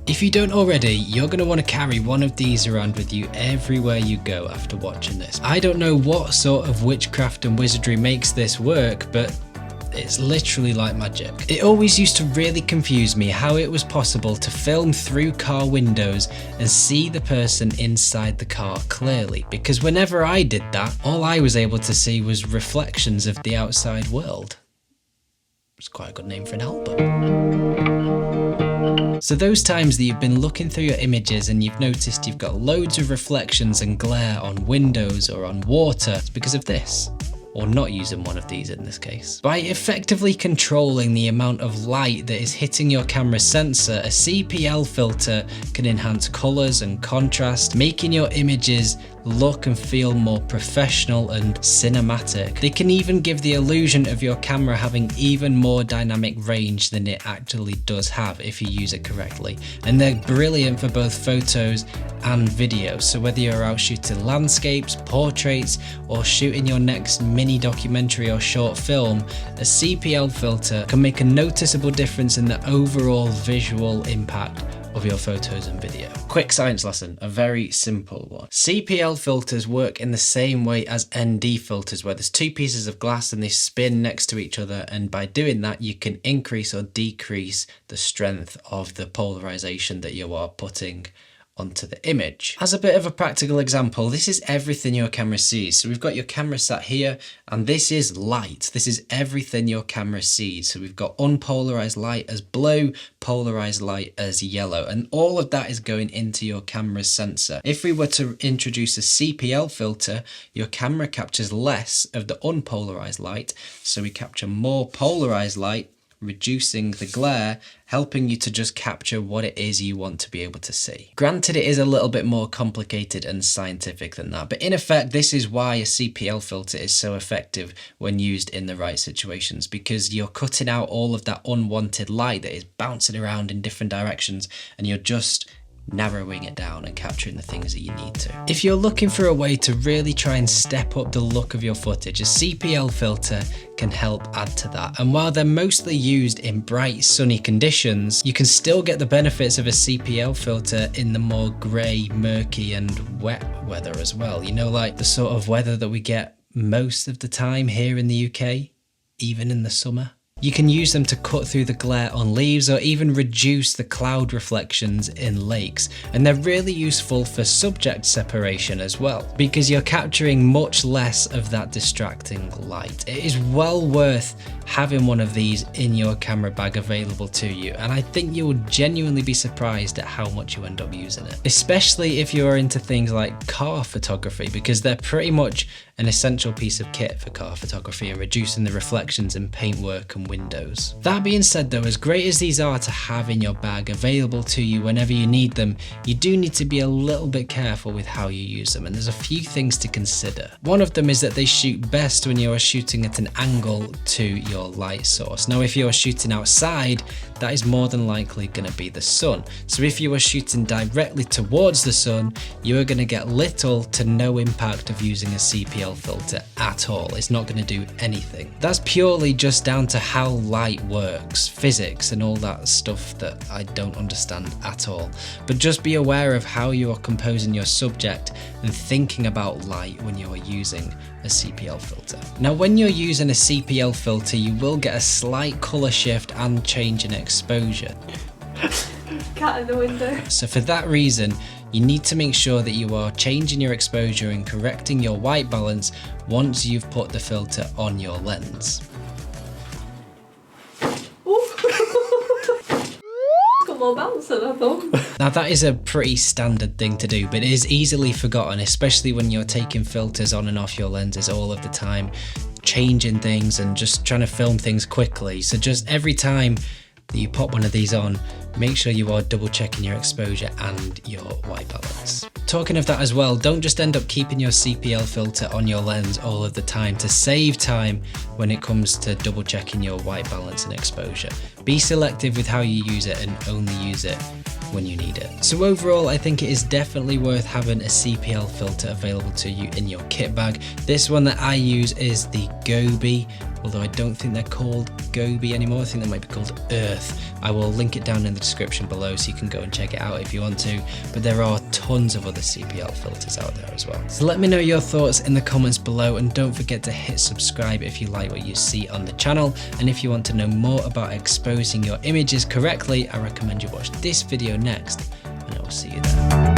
If you don't already, you're going to want to carry one of these around with you everywhere you go after watching this. I don't know what sort of witchcraft and wizardry makes this work, but it's literally like magic. It always used to really confuse me how it was possible to film through car windows and see the person inside the car clearly, because whenever I did that, all I was able to see was reflections of the outside world. It's quite a good name for an album. So those times that you've been looking through your images and you've noticed you've got loads of reflections and glare on windows or on water, it's because of this. Or not using one of these in this case. By effectively controlling the amount of light that is hitting your camera sensor, a CPL filter can enhance colours and contrast, making your images look and feel more professional and cinematic. They can even give the illusion of your camera having even more dynamic range than it actually does have if you use it correctly. And they're brilliant for both photos and video. So whether you're out shooting landscapes, portraits, or shooting your next mini documentary or short film, a CPL filter can make a noticeable difference in the overall visual impact of your photos and video. Quick science lesson, a very simple one. CPL filters work in the same way as ND filters, where there's two pieces of glass and they spin next to each other, and by doing that you can increase or decrease the strength of the polarization that you are putting onto the image. As a bit of a practical example, this is everything your camera sees. So we've got your camera sat here, and this is light. This is everything your camera sees. So we've got unpolarized light as blue, polarized light as yellow, and all of that is going into your camera's sensor. If we were to introduce a CPL filter, your camera captures less of the unpolarized light, so we capture more polarized light, reducing the glare, helping you to just capture what it is you want to be able to see. Granted, it is a little bit more complicated and scientific than that, but in effect, this is why a CPL filter is so effective when used in the right situations, because you're cutting out all of that unwanted light that is bouncing around in different directions, and you're just narrowing it down and capturing the things that you need to. If you're looking for a way to really try and step up the look of your footage, a CPL filter can help add to that. And while they're mostly used in bright sunny conditions, you can still get the benefits of a CPL filter in the more grey, murky and wet weather as well. You know, like the sort of weather that we get most of the time here in the UK, even in the summer. You can use them to cut through the glare on leaves or even reduce the cloud reflections in lakes. And they're really useful for subject separation as well, because you're capturing much less of that distracting light. It is well worth having one of these in your camera bag available to you, and I think you will genuinely be surprised at how much you end up using it, especially if you're into things like car photography, because they're pretty much an essential piece of kit for car photography and reducing the reflections in paintwork and windows. That being said though, as great as these are to have in your bag available to you whenever you need them, you do need to be a little bit careful with how you use them, and there's a few things to consider. One of them is that they shoot best when you are shooting at an angle to your light source. Now if you're shooting outside, that is more than likely going to be the sun. So if you are shooting directly towards the sun, you are going to get little to no impact of using a CPL filter at all. It's not going to do anything. That's purely just down to how light works, physics and all that stuff that I don't understand at all. But just be aware of how you are composing your subject and thinking about light when you are using a CPL filter. Now when you're using a CPL filter, you will get a slight colour shift and change in exposure. Cat in the window. So for that reason, you need to make sure that you are changing your exposure and correcting your white balance once you've put the filter on your lens. Got more bounce than I thought. Now that is a pretty standard thing to do, but it is easily forgotten, especially when you're taking filters on and off your lenses all of the time, changing things and just trying to film things quickly. So just every time that you pop one of these on, make sure you are double checking your exposure and your white balance. Talking of that as well, don't just end up keeping your CPL filter on your lens all of the time to save time when it comes to double checking your white balance and exposure. Be selective with how you use it and only use it when you need it. So overall, I think it is definitely worth having a CPL filter available to you in your kit bag. This one that I use is the Gobi although I don't think they're called Gobi anymore. I think they might be called Earth. I will link it down in the description below so you can go and check it out if you want to, but there are tons of other CPL filters out there as well. So let me know your thoughts in the comments below, and don't forget to hit subscribe if you like what you see on the channel. And if you want to know more about exposing your images correctly, I recommend you watch this video next, and I will see you there.